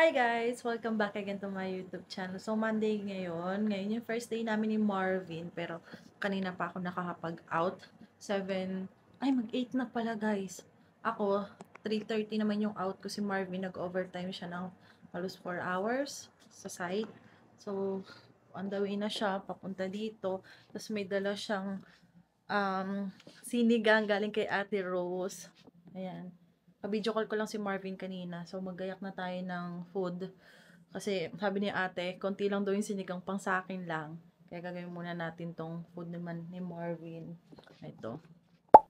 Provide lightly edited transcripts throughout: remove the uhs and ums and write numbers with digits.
Hi guys! Welcome back again to my YouTube channel. So, Monday ngayon. Ngayon yung first day namin ni Marvin. Pero, kanina pa ako nakakapag-out. 7, ay mag-8 na pala guys. Ako, 3:30 naman yung out ko. Si Marvin, nag-overtime siya ng halos 4 hours sa site. So, on the way na siya, papunta dito. Tapos may dala siyang sinigang galing kay Ate Rose. Ayan. Ka-video call ko lang si Marvin kanina. So, maggayak na tayo ng food. Kasi, sabi ni ate, konti lang daw yung sinigang pang sa akin lang. Kaya gagawin muna natin tong food naman ni Marvin. Ito.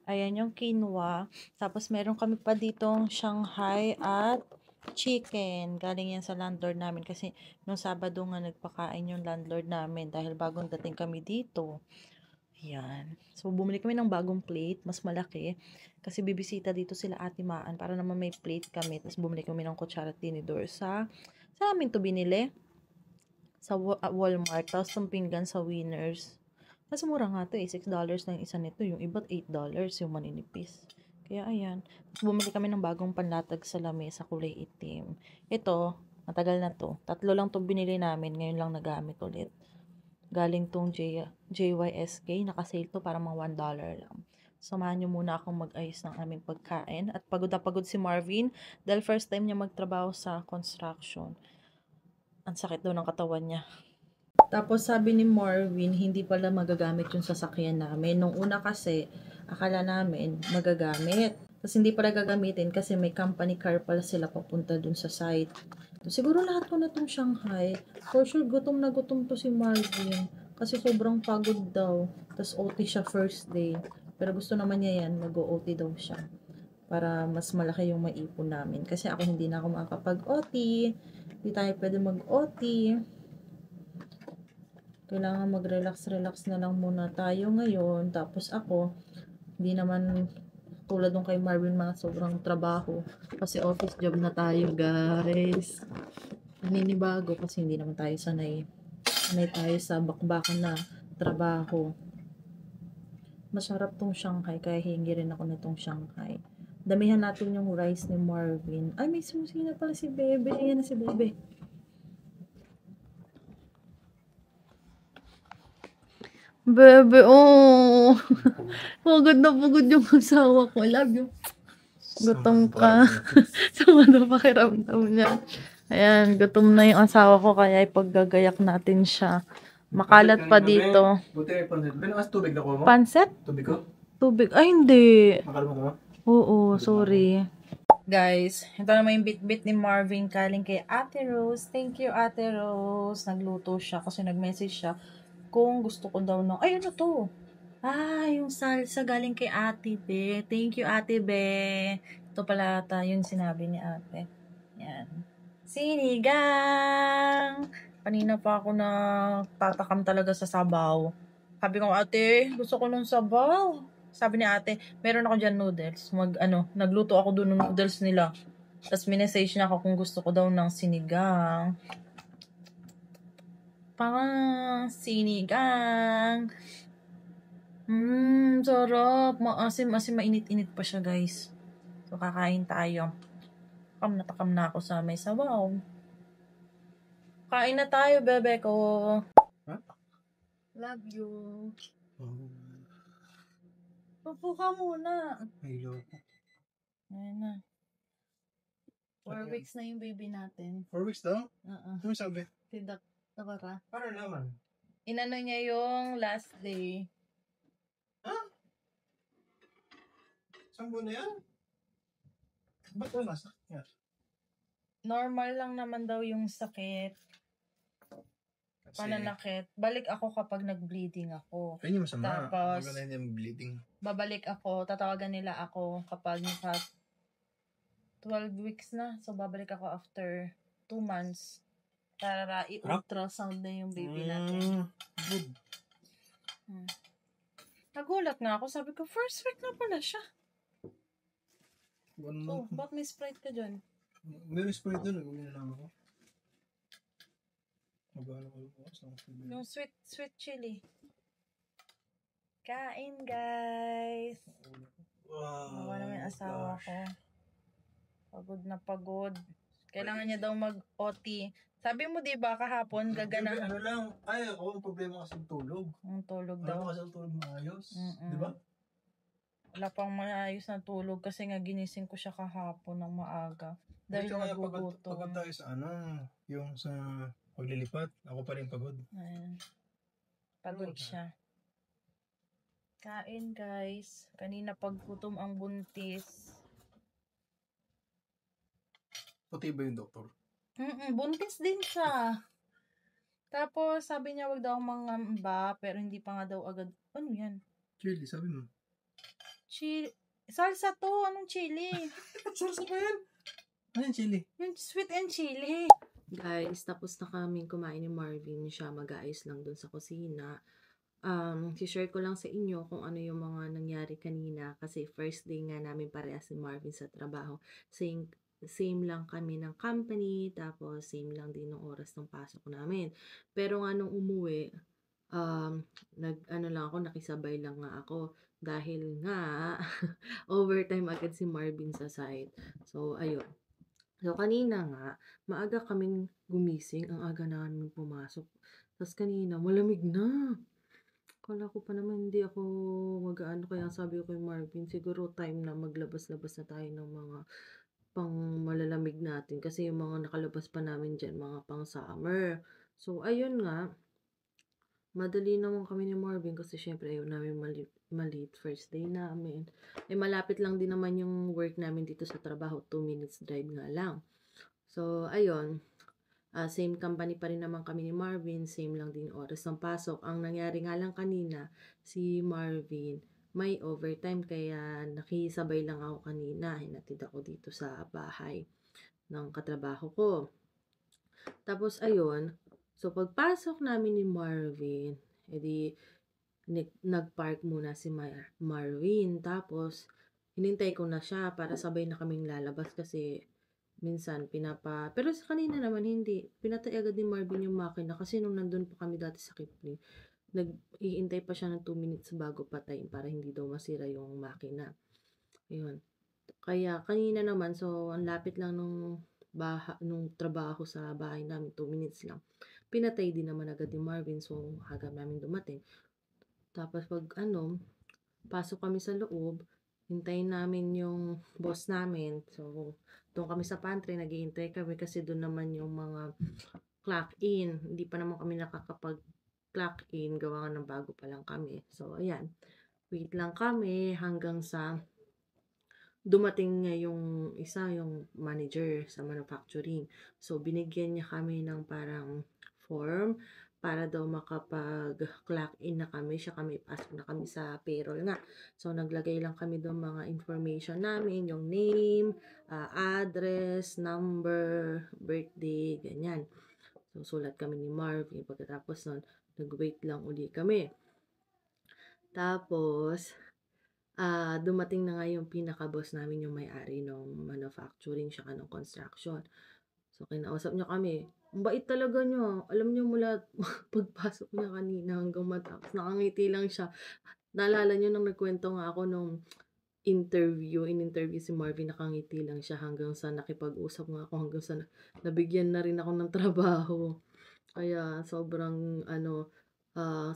Ayan yung quinoa. Tapos, meron kami pa ditong Shanghai at chicken. Galing yan sa landlord namin. Kasi, nung Sabado nga nagpakain yung landlord namin. Dahil bagong dating kami dito. Ayan. So, bumili kami ng bagong plate, mas malaki. Kasi bibisita dito sila Ate Maan para naman may plate kami. Tapos bumili kami ng kutsara at tinidor sa amin to binili. Sa Walmart. Tapos yung pinggan sa Winners. Mas mura nga to eh. $6 lang isa nito. Yung iba't $8 yung maninipis. Kaya ayan. Tapos bumili kami ng bagong panlatag sa lamesa kulay itim. Ito, matagal na to. 3 lang to binili namin. Ngayon lang nagamit ulit. Galing tong JYSK. Nakasale to para mga $1 lang. Samahan nyo muna akong mag-ayos ng aming pagkain. At pagod na pagod si Marvin dahil first time niya magtrabaho sa construction. Ang sakit daw ng katawan niya. Tapos sabi ni Marvin, hindi pala magagamit yung sasakyan namin. Nung una kasi, akala namin magagamit. Tapos hindi pala gagamitin kasi may company car pala sila papunta dun sa site. So, siguro lahat ko na tong Shanghai. For sure, gutom na gutom to si Marvin. Kasi sobrang pagod daw. Tapos OT siya first day. Pero gusto naman niya yan, mag-OT daw siya. Para mas malaki yung maipon namin. Kasi ako hindi na ako makakapag-OT. Hindi tayo pwede mag-OT. Kailangan mag-relax-relax na lang muna tayo ngayon. Tapos ako, hindi naman tulad nung kay Marvin mga sobrang trabaho. Kasi office job na tayo, guys. Naninibago kasi hindi naman tayo sanay. Sanay tayo sa bakbakan na trabaho. Masarap tong Shanghai, kaya hingi rin ako nitong Shanghai. Damihan natin yung rice ni Marvin. Ay, may susi na pala si Bebe. Ayan na si Bebe. Bebe, oh. Pagod na pagod yung asawa ko. Love you. Gutom ka. Sama na pakiramdam niya. Ayan, gutom na yung asawa ko kaya ipaggagayak natin siya. Makalat pa dito. Buti may pansit. Binukas tubig na ko mo? Pansit? Tubig ko? Tubig? Ay, hindi. Makal mo naman? Oo, sorry. Guys, ito naman yung bit-bit ni Marvin kaling kay Ate Rose. Thank you, Ate Rose. Nagluto siya kasi nag-message siya kung gusto ko daw ng... Ay, ano to? Ah, yung salsa galing kay Ate Be. Thank you, Ate Be. Ito pala ata yung sinabi ni Ate. Yan. Sinigang! Kanina pa ako na tatakam talaga sa sabaw. Sabi ko, ate, gusto ko ng sabaw. Sabi ni ate, meron ako dyan noodles. Nagluto ako doon ng noodles nila. Tapos minessage niya ako kung gusto ko daw ng sinigang. Sinigang. Sarap. Maasim-asim, mainit-init pa siya, guys. So, kakain tayo. Takam na ako sa may sabaw. Kain na tayo, bebe ko. Huh? Love you. Oh. Pupo ka muna. Hello. Ayan na. 4 weeks na yung baby natin. 4 weeks daw? Oo. Ano sabi? Tindak ka. Para naman. Inano niya yung last day. Ha? Saan buwan na yan? Ba't wala sakit? Normal lang naman daw yung sakit. Pananakit. Balik ako kapag nag-bleeding ako. Ayun yung masama. Tapos, Maganda yung bleeding. babalik ako. Tatawagan nila ako kapag naka 12 weeks na. So, babalik ako after 2 months. Para i-ultrasound na yung baby natin. Good. Nagulat nga ako. Sabi ko, first week na pala siya. 1 Oh, month. ba't may Sprite ka dyan? Meron spray doon. Nagawin na lang ako. Mag-aalam ko bukas. Yung sweet chili. Kain, guys. Wow. Nawa naman yung asawa ko. Pagod na pagod. Kailangan niya daw mag-OT. Sabi mo, di ba, kahapon, gagana. Ano lang, ay, ako ang problema kasi tulog. Ang tulog Wala daw. kasi ang tulog maayos. Mm-mm. Di ba? Wala pang maayos na tulog kasi nga ginising ko siya kahapon ng maaga. Dahil Kaya nagugutom. pagod tayo sa yung sa paglilipat, ako pa rin pagod. Ayan. Pagod siya. Kain, guys. Kanina paggutom ang buntis. Puti ba yung doktor? Buntis din siya. Tapos, sabi niya wag daw mangamba, pero hindi pa nga daw agad. Ano yan? Chili, sabi mo. Chili. Salsa to. Anong chili? Salsa ba yan? Ano yung chili? Yung sweet and chili. Guys, tapos na kaming kumain ni Marvin. Siya mag-aayos lang dun sa kusina. Si-share ko lang sa inyo kung ano yung mga nangyari kanina kasi first day nga namin parehas si Marvin sa trabaho. Same lang kami ng company, tapos same lang din ng oras ng pasok namin. Pero nga nung umuwi, nakisabay lang nga ako dahil nga overtime agad si Marvin sa site. So, ayun. So, kanina nga, maaga kaming gumising, ang aga namin pumasok. Tapos kanina, malamig na. Kala ko pa naman hindi ako mag-ano, kaya sabi ko kay Marvin, siguro time na maglabas-labas na tayo ng mga pang malalamig natin kasi yung mga nakalabas pa namin dyan, mga pang summer. So, ayun nga, madali naman kami ni Marvin kasi syempre ayaw namin malit first day namin. Malapit lang din naman yung work namin dito sa trabaho, 2 minutes drive nga lang. So, ayun. Same company pa rin naman kami ni Marvin, same lang din oras ng pasok. Ang nangyari nga lang kanina, si Marvin may overtime kaya nakisabay lang ako kanina. Hinatid ako dito sa bahay ng katrabaho ko. Tapos ayun, so pagpasok namin ni Marvin, edi nagpark muna si Marvin. Tapos hinintay ko na siya para sabay na kaming lalabas kasi minsan pero sa kanina naman hindi, pinatay agad ni Marvin yung makina kasi nung nandun pa kami dati sa Kipling, nag-iintay pa siya ng 2 minutes bago patayin para hindi daw masira yung makina. Ayun. Kaya kanina naman, so ang lapit lang nung trabaho sa bahay namin, 2 minutes lang. Pinatay din naman agad ni Marvin, so agad namin dumating. Tapos pasok kami sa loob, hintayin namin yung boss namin. So, doon kami sa pantry, naghihintay kami kasi doon naman yung mga clock in. Hindi pa naman kami nakakapag-clock in, gawa nga ng bago pa lang kami. So, ayan. Wait lang kami hanggang sa dumating nga yung manager sa manufacturing. So, binigyan niya kami ng parang form para daw makapag-clock in na kami. Pasok na kami sa payroll nga. So, naglagay lang kami doon mga information namin, yung name, address, number, birthday, ganyan. So, sulat kami ni Marvin. Pagkatapos nun, nag-wait lang uli kami. Tapos, dumating na nga yung pinaka-boss namin, yung may-ari ng manufacturing siya ng construction. So, kinausap niya kami. Ang bait talaga niya. Alam niyo mula pagpasok niya kanina hanggang matapos, nakangiti lang siya. Naalala niyo nung nagkwento nga ako nung in-interview si Marvin, nakangiti lang siya hanggang sa nakipag-usap nga ako, hanggang sa nabigyan na rin ako ng trabaho. Kaya sobrang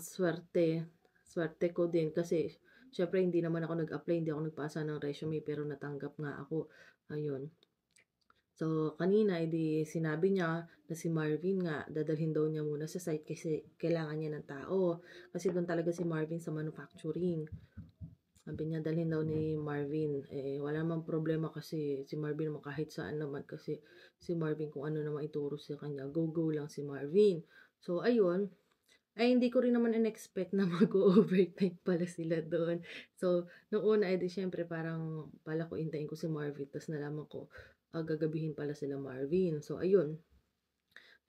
swerte ko din kasi syempre hindi naman ako nag-apply, hindi ako nagpasa ng resume pero natanggap nga ako. Ayun. So, kanina, sinabi niya na si Marvin nga, dadalhin daw niya muna sa site kasi kailangan niya ng tao. Kasi doon talaga si Marvin sa manufacturing. Sabi niya, dalhin daw ni Marvin. Wala mang problema kasi si Marvin naman kahit saan naman kasi si Marvin kung ano naman ituro sa kanya, go lang si Marvin. So, ayun. Hindi ko rin naman in-expect na mag-overtime pala sila doon. So, nung una, syempre parang pala ko intayin ko si Marvin, tapos nalaman ko, gagabihin pala sila Marvin. So, ayun.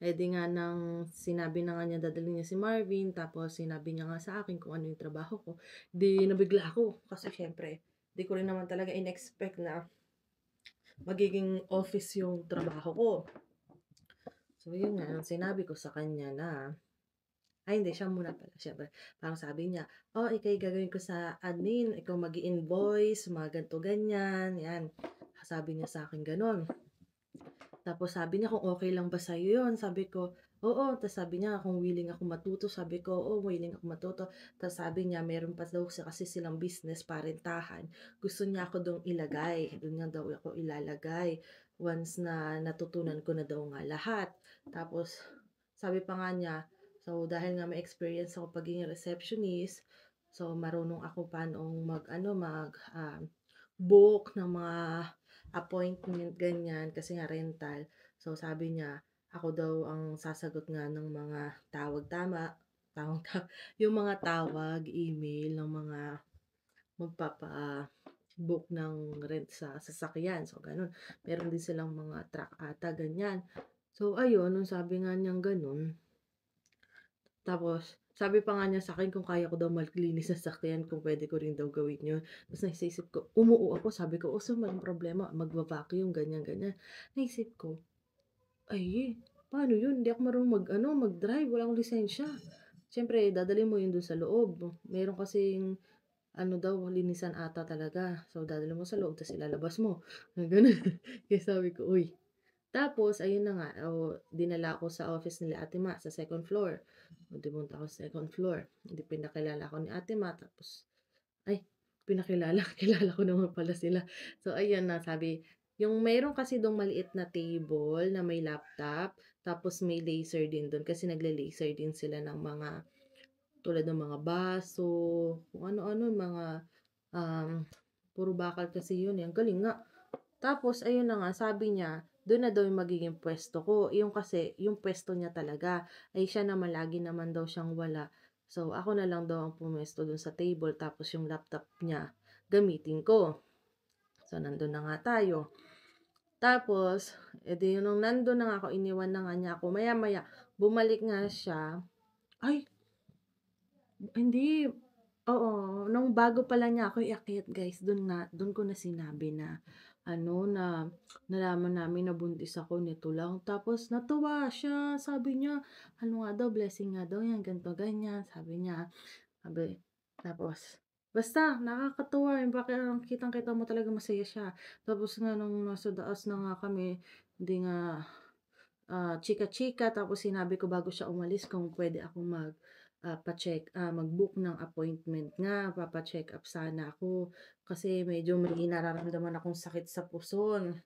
Nga nang sinabi na nga niya dadalhin niya si Marvin, tapos sinabi niya nga sa akin kung ano yung trabaho ko, nabigla ako. Kasi syempre, di ko rin naman talaga in-expect na magiging office yung trabaho ko. So, yun nga, sinabi ko sa kanya na, hindi, siya muna pala. Siyempre, parang sabi niya, ikay gagawin ko sa admin, ikaw mag-i-invoice, mga ganito, ganyan, yan. Sabi niya sa akin ganon. Tapos sabi niya, "Kung okey lang ba sa'yo yun?" Sabi ko, "Oo." Tas sabi niya, "Kung willing ako matuto." Sabi ko, "Oo, willing ako matuto." Tas sabi niya meron pa daw kasi silang business, parentahan. Gusto niya ako dun ilagay, dun niya daw ako ilalagay once na natutunan ko na daw nga lahat. Tapos sabi pa nga niya, so dahil nga may experience ako pagiging receptionist, so marunong ako paanong mag-ano, book ng mga appointment, ganyan, kasi nga rental. So, sabi niya, ako daw ang sasagot nga ng mga tawag tama, tawag yung mga tawag, email ng mga magpapa-book ng rent sa sasakyan. So, ganun. Meron din silang mga truck ata, ganyan. So, ayun, nung sabi nga niyang ganun, tapos, sabi pa nga niya sa'kin kung kaya ko daw maglinis ng sasakyan, kung puwede ko rin daw gawin yun. Tapos nasa isip ko, umuo ako, sabi ko, "Oh, saan ba ang problema? Magva-vacuum," ganyan, ganyan. Naisip ko, "Ay, paano yun? Hindi ako marunong mag-ano, mag-drive, wala akong lisensya." Siyempre dadalhin mo yun dun sa loob. Meron kasing ano daw, linisan ata talaga. So, dadalhin mo sa loob ta's ilalabas mo, gano'n. Kaya sabi ko, "Uy." Tapos ayun na nga, dinala ako sa office nila Ate Ma sa second floor. O di pumunta ako sa second floor, di pinakilala ako ni Ate Ma tapos ay pinakilala, kilala ko naman pala sila. So ayun na sabi, yung meron kasi dong maliit na table na may laptop, tapos may laser din dun kasi nagle-laser din sila ng mga tulad ng mga baso, kung ano-ano, mga um, puro bakal kasi yun, eh, ang galing nga. Tapos ayun na nga, sabi niya, dun na daw yung magiging puwesto ko. Yung kasi, yung puwesto niya talaga, ay siya naman lagi naman daw siyang wala. So, ako na lang daw ang pumesto dun sa table, tapos yung laptop niya, gamitin ko. So, nandun na nga tayo. Tapos, edi nung nandun na nga ako, iniwan na nga niya ako. Maya-maya, bumalik nga siya. Ay, hindi. Oo, nung bago pala niya ako iakyat guys, dun ko na sinabi na ano, na nalaman namin na buntis ako nito lang. Tapos natuwa siya, sabi niya, ano nga daw, blessing nga daw yan, ganito, ganyan, sabi niya. Sabi, tapos, basta, nakakatuwa yung parang kitang-kita mo talaga masaya siya. Tapos nga nung nasa daas na nga kami, hindi nga chika-chika tapos sinabi ko bago siya umalis kung puwede akong mag-book ng appointment nga, papa-check up sana ako. Kasi medyo may nararamdaman akong sakit sa puson.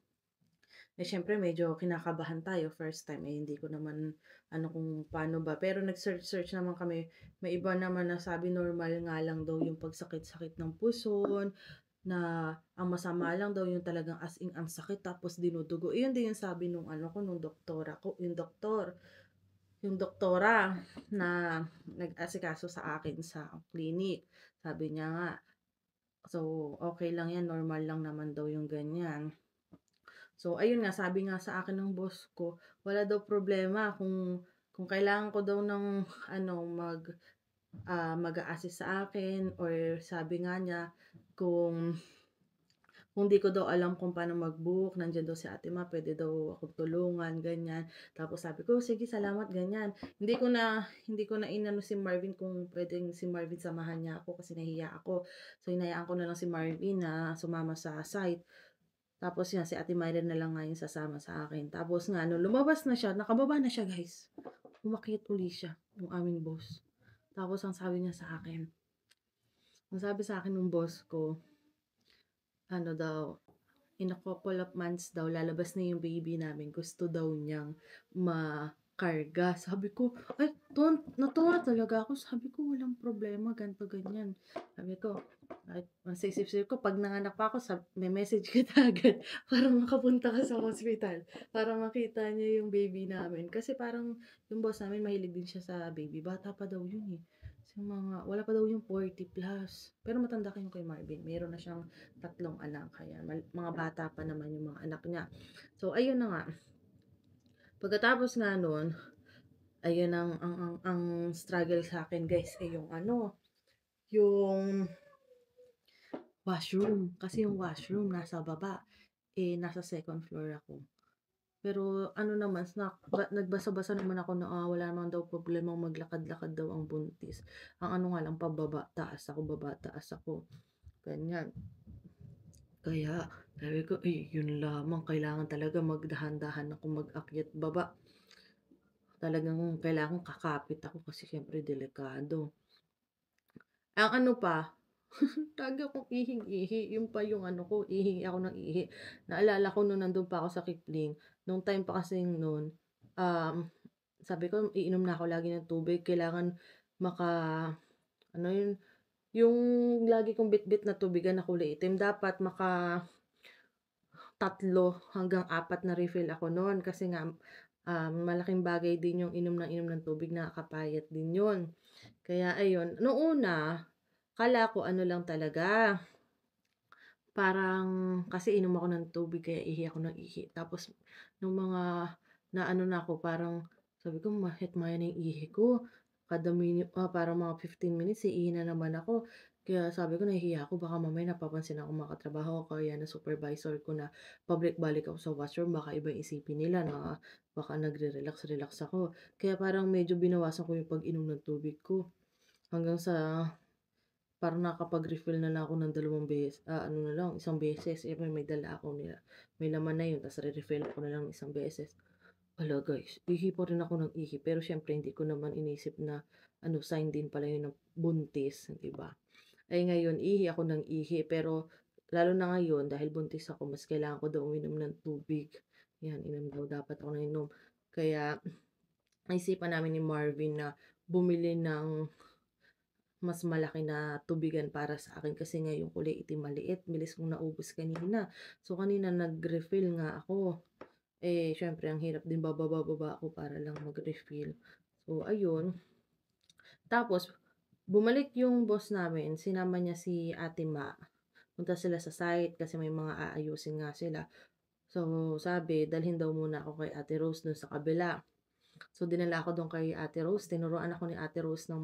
Eh, siyempre medyo kinakabahan tayo first time, eh, hindi ko naman ano kung paano ba. Pero nag-search naman kami, may iba naman na sabi normal nga lang daw yung pagsakit-sakit ng puson, na ang masama lang daw yung talagang as in ang sakit tapos dinudugo. Iyon din yung sabi nung ano ko, nung yung doktora na nag-asikaso sa akin sa clinic. Sabi niya nga, so okay lang yan, normal lang naman daw yung ganyan. So ayun nga, sabi nga sa akin ng boss ko, wala daw problema kung kailangan ko daw ng ano mag-a-assist sa akin or sabi nga niya kung di ko daw alam kung paano mag-book, nandiyan daw si Ate Ma, puwede daw akong tulungan, ganyan. Tapos sabi ko, "Sige, salamat," ganyan. Hindi ko na inano si Marvin kung puwedeng si Marvin samahan niya ako kasi nahiya ako. So, hinayaan ko na lang si Marvin na sumama sa site. Tapos yan, si Ate Myra na lang nga yung sasama sa akin. Tapos nga, nung lumabas na siya, nakababa na siya, guys. Umakyat uli siya, yung aming boss. Tapos ang sabi sa akin ng boss ko, ano daw, in a couple of months daw, lalabas na yung baby namin. Gusto daw niyang makarga. Sabi ko, ay, natuwa talaga ako. Sabi ko, walang problema, ganito, ganyan. Sabi ko, ay, sa isip-isip ko, pag nanganak pa ako, may message kita agad para makapunta ka sa hospital. Para makita niya yung baby namin. Kasi parang yung boss namin, mahilig din siya sa baby. Bata pa daw yun eh. Wala pa daw yung 40 plus. Pero matanda kayo kay Marvin. Meron na siyang 3 anak. Kaya mga bata pa naman yung mga anak niya. So, ayun na nga. Pagkatapos nga nun, ayun ang struggle sa akin guys, ay yung washroom. Kasi yung washroom nasa baba. Nasa second floor ako. Pero ano naman, nagbasa-basa naman ako na wala naman daw problemang maglakad-lakad daw ang buntis. Ang ano nga lang, baba, taas ako, ganyan. Kaya, Sabi ko, eh, yun lamang kailangan talaga magdahan-dahan ako mag-akyat baba. Talagang kailangan kakapit ako kasi siyempre delikado. Ang ano pa, lagi akong ihing-ihi, yun pa yung ano ko, ihi ako ng ihi. Naalala ko nung nandun pa ako sa Kipling, nung time pa kasing nun, um, sabi ko iinom na ako lagi ng tubig, kailangan maka ano yun, yung lagi kong bitbit na tubigan na kulay itim dapat 3 hanggang 4 na refill ako nun kasi nga, malaking bagay din yung inom ng tubig, nakakapayat din yun. Kaya ayun, nung una, akala ko ano lang talaga, parang kasi inom ako ng tubig kaya ihi ako ng ihi. Tapos nung mga naano na ako parang sabi ko mahit-maya na yung ihi ko. Parang mga 15 minutes iihi na naman ako. Kaya sabi ko nahihiya ako baka mamaya napapansin ako mga katrabaho ko kaya na supervisor ko na pabalik-balik ako sa washroom baka iba yung isipin nila na baka nagre-relax-relax ako. Kaya parang medyo binawasan ko yung pag-inom ng tubig ko. Hanggang sa parang nakakapag-refill na lang ako ng ano na lang, isang beses. Eh, may dala ako may laman na yun, tas re-refill ko na lang isang beses. Hala guys, ihi pa rin ako ng ihi. Pero syempre, hindi ko naman inisip na ano, sign din pala yun ng buntis, di ba? Ay ngayon, ihi ako ng ihi. Pero lalo na ngayon, dahil buntis ako, mas kailangan ko daw uminom ng tubig. Yan, inom daw dapat ako na inom. Kaya, naisipan namin ni Marvin na bumili ng mas malaki na tubigan para sa akin kasi nga yung kulay itim maliit, bilis kong naubos kanina. So kanina nag-refill nga ako. Eh, syempre ang hirap din bababa-baba ako para lang mag-refill. So ayun. Tapos bumalik yung boss namin, sinama niya si Ate Ma. Punta sila sa site kasi may mga aayusin nga sila. So sabi, dalhin daw muna ako kay Ate Rose dun sa kabila. So dinala ako dun kay Ate Rose, tinuruan ako ni Ate Rose ng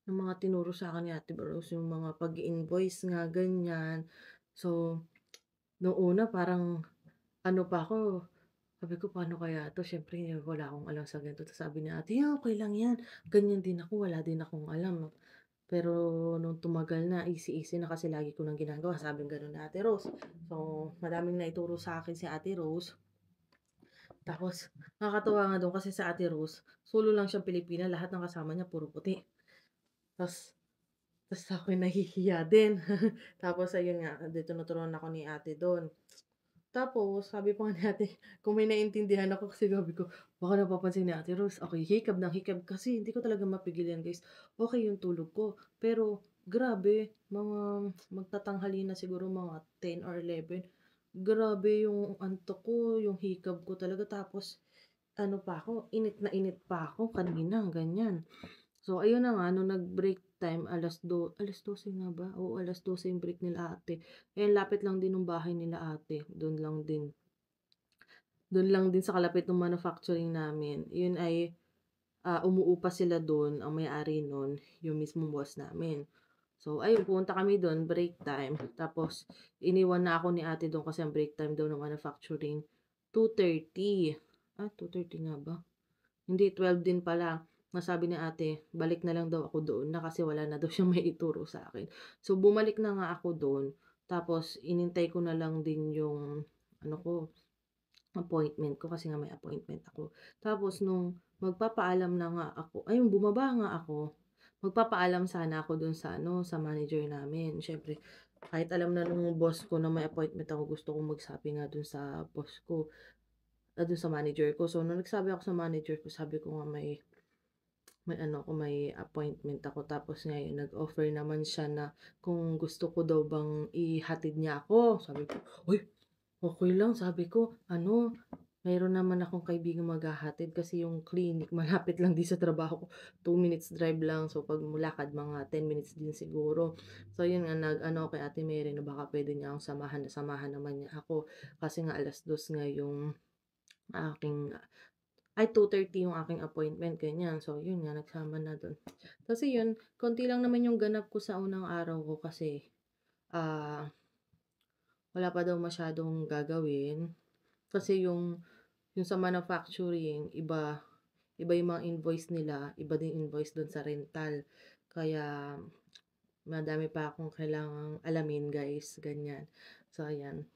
mga tinuro sa akin ni Ate Rose, yung mga pag-i-invoice nga, ganyan. So, nung una parang ano pa ako, sabi ko paano kaya 'to, siyempre wala akong alam sa ganito. Tapos sabi ni ate, "Yeah, okey lang 'yan." Ganyan din ako, wala din akong alam. Pero nung tumagal na, easy-easy na kasi lagi ko ng ginagawa, sabing gano'n ni Ate Rose. So, madaming naituro sa akin si Ate Rose. Tapos nakakatuwa nga do'n kasi sa Ate Rose, solo lang siyang Pilipina, lahat ng kasama niya puro puti. Ta's Tas ako'y nahihiya din. Tapos ayun nga, 'di tinuturuan ako ni ate do'n. Tapos sabi pa nga ni ate, kung may naintindihan ako kasi sabi ko, baka napapansin ni Ate Rose ako'y hikab ng hikab kasi hindi ko talaga mapigil 'yan guys. Okey yung tulog ko, pero grabe mga magtatanghali na siguro mga 10 or 11, grabe yung antok ko, yung hikab ko talaga tapos ano pa ako, init na init pa ako kanina, ganyan. So, ayun na nga nung nag-break time 12:00 nga ba? Oo, 12:00 yung break nila ate. Eh, lapit lang din nung bahay nila ate, dun lang din sa kalapit ng manufacturing namin. Yun ay, umuupa sila dun, ang may-ari nun, yung mismong boss namin. So, ayun pumunta kami dun, break time. Tapos iniwan na ako ni ate dun kasi ang break time daw ng manufacturing 2:30. 2:30 nga ba? Hindi, 12 din pala. Nasabi ni ate, balik na lang daw ako doon na kasi wala na daw siyang maituro sa akin. So, bumalik na nga ako doon. Tapos, inintay ko na lang din yung, ano ko, appointment ko kasi nga may appointment ako. Tapos, nung magpapaalam na nga ako, ayun, bumaba nga ako. Magpapaalam sana ako doon sa, ano, sa manager namin. Siyempre, kahit alam na nung boss ko na may appointment ako, gusto kong magsabi nga doon sa boss ko, doon sa manager ko. So, nung nagsabi ako sa manager ko, sabi ko nga may ano ako, may appointment ako. Tapos ngayon, nag-offer naman siya na kung gusto ko daw bang ihatid niya ako. Sabi ko, uy, okay lang. Sabi ko, ano, mayroon naman akong kaibigang maghahatid kasi yung clinic, malapit lang din sa trabaho ko. 2 minutes drive lang. So, pag mulakad, mga 10 minutes din siguro. So, yun nga, nag-ano kay Ate Mary na baka pwede niya akong samahan naman niya ako. Kasi nga, 2:00 nga yung aking 2:30 yung aking appointment, ganyan. So, yun nga, nagsama na dun. Kasi yun, konti lang naman yung ganap ko sa unang araw ko kasi, ah, wala pa daw masyadong gagawin. Kasi yung sa manufacturing, iba yung mga invoice nila, iba din invoice dun sa rental. Kaya, madami pa akong kailangang alamin, guys, ganyan. So, ayan.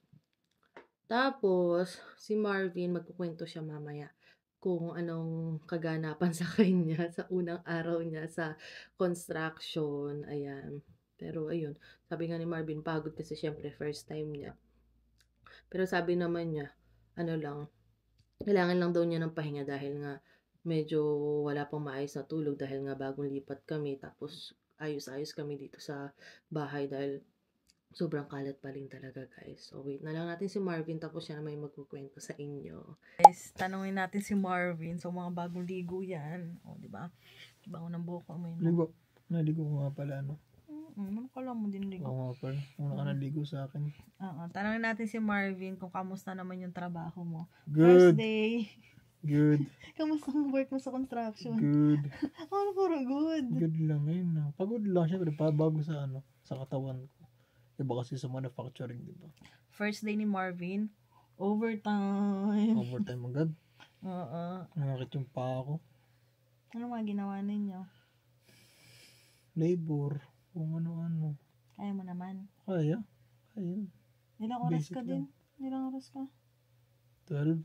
Tapos, si Marvin, magkukwento siya mamaya kung anong kaganapan sa kanya sa unang araw niya sa construction. Ayan. Pero, ayun. Sabi nga ni Marvin, pagod kasi syempre first time niya. Pero sabi naman niya, ano lang, kailangan lang daw niya ng pahinga dahil nga medyo wala pang maayos na tulog dahil nga bagong lipat kami. Tapos, ayos-ayos kami dito sa bahay dahil sobrang kalat pa rin talaga, guys. So, wait na lang natin si Marvin tapos siya na may magkukwento sa inyo. Guys, tanungin natin si Marvin. So, mga bagong ligo yan. O, di ba? Bango ng buhok mo yun. Ligo. Naligo ko nga pala, ano? Ano ka lang mo din ligo? Oo nga pala. Una ka naligo sa akin. Oo. Tanungin natin si Marvin kung kamusta naman yung trabaho mo. Good. First day. Good. Kamusta ang work mo sa construction? Good. Ano puro good? Good lang ngayon. Pagod lang syempre. Bago sa ano, sa katawan ko. Diba kasi sa manufacturing, diba? First day ni Marvin, overtime. Overtime agad. Oo. Nakakit yung pa ako. Ano mga ginawa ninyo? Labor. Kung ano-ano. Kaya mo naman. Kaya. Kaya. Ilang oras Basic ka lang. din? Ilang oras ka? 12.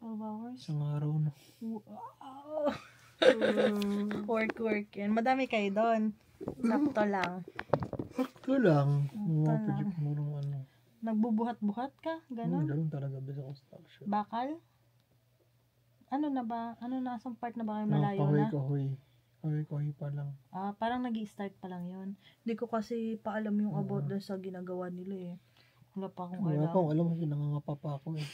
12 hours? Isang araw na. Wow. Work yan. Madami kayo doon. Sakto lang. Sakto lang. Sakto Mga lang. project mo nung ano. Nagbubuhat-buhat ka? Ganon? Ganun talaga sa construction. Bakal? Ano na ba? Ano na? Asang part na ba kayo malayo na? Kahoy. Kahoy pa lang. Parang nag-i-start pa lang yun. Hindi ko kasi paalam yung about doon sa ginagawa nila eh. Wala pa akong Wala alam. pa akong alam kasi nangangapa pa ako eh.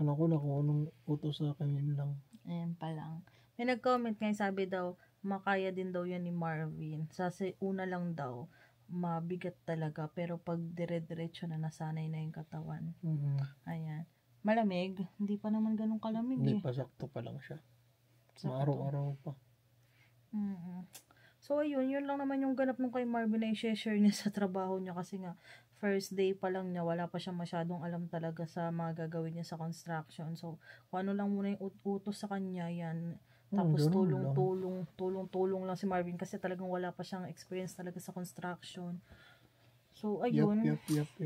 Alam ko na kung anong utos sa akin yun lang. Ayan pa lang. May nag-comment ngayon, sabi daw, makaya din daw yan ni Marvin. Una lang daw, mabigat talaga. Pero pag dire-diretso na nasanay na yung katawan. Ayan. Malamig? Hindi pa naman ganun kalamig Hindi eh. pa, sakto pa lang siya. Sakto. Araw-araw pa. So, ayun, yun lang naman yung ganap nung kay Marvin na i-share niya sa trabaho niya kasi nga, first day pa lang niya, wala pa siya masyadong alam talaga sa mga gagawin niya sa construction. So, kung ano lang muna yung utos sa kanya, yan. Tapos tulong-tulong lang si Marvin kasi talagang wala pa siyang experience talaga sa construction. So, ayun. Yup.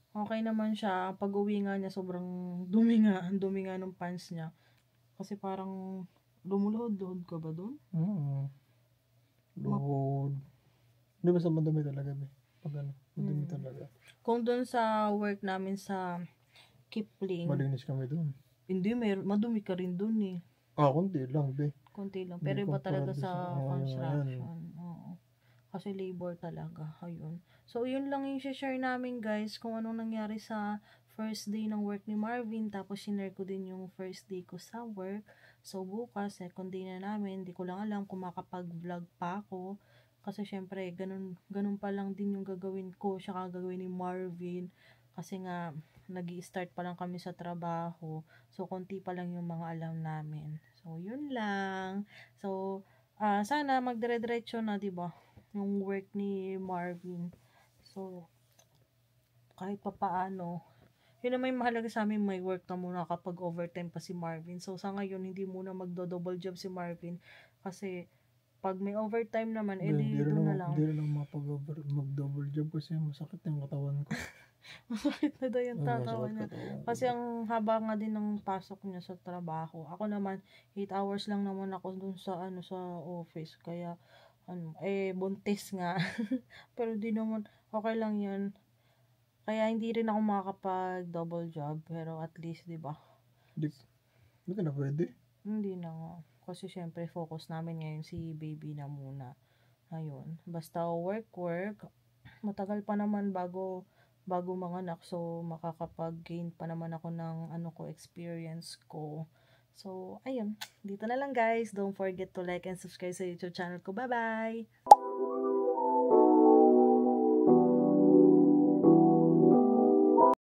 Okay naman siya. Pag uwi nga niya, sobrang dumi nga ng pants niya. Kasi parang lumuluhod-luhod ka ba doon? Luhod. Hindi ba sa madumi talaga be? Pag ano, madumi talaga. Kung doon sa work namin sa Kipling, Malinis kami doon. hindi, madumi ka rin doon eh. Konti lang be. Konti lang. Pero Hindi iba talaga comparable sa sa- construction. Oo. Kasi labor talaga. Ayun. So, yun lang yung share namin guys kung anong nangyari sa first day ng work ni Marvin. Tapos, sinare ko din yung first day ko sa work. So, bukas, second day na namin. Hindi ko lang alam kung makapag-vlog pa ako. Kasi, syempre, ganun pa lang din yung gagawin ko. Siya gagawin ni Marvin. Kasi nga, nag-i-start pa lang kami sa trabaho. So, konti pa lang yung mga alam namin. So, yun lang. So, sana magdire-diretso na, 'di ba? Yung work ni Marvin. So, kahit pa paano, yun naman yung mahalaga sa amin, may work na muna kapag overtime pa si Marvin. So, sa ngayon, hindi muna magdo-double job si Marvin. Kasi, pag may overtime naman, edi doon na lang. Hindi na lang mag-double job kasi masakit yung katawan ko. Masakit na daw yung tatawa Masakit niya. katawan ko. Kasi ang haba nga din ng pasok niya sa trabaho. Ako naman, 8 hours lang naman ako dun sa sa office. Kaya buntis nga. Pero di naman okay lang 'yan. Kaya hindi rin ako makakapag double job, pero at least 'di ba? Hindi ka na pwede. Hindi na nga. Kasi syempre focus namin ngayon si baby na muna. Ayun. Basta work. Matagal pa naman bago manganak, so makakapag-gain pa naman ako ng experience ko. So, ayun. Dito na lang guys. Don't forget to like and subscribe sa YouTube channel ko. Bye-bye!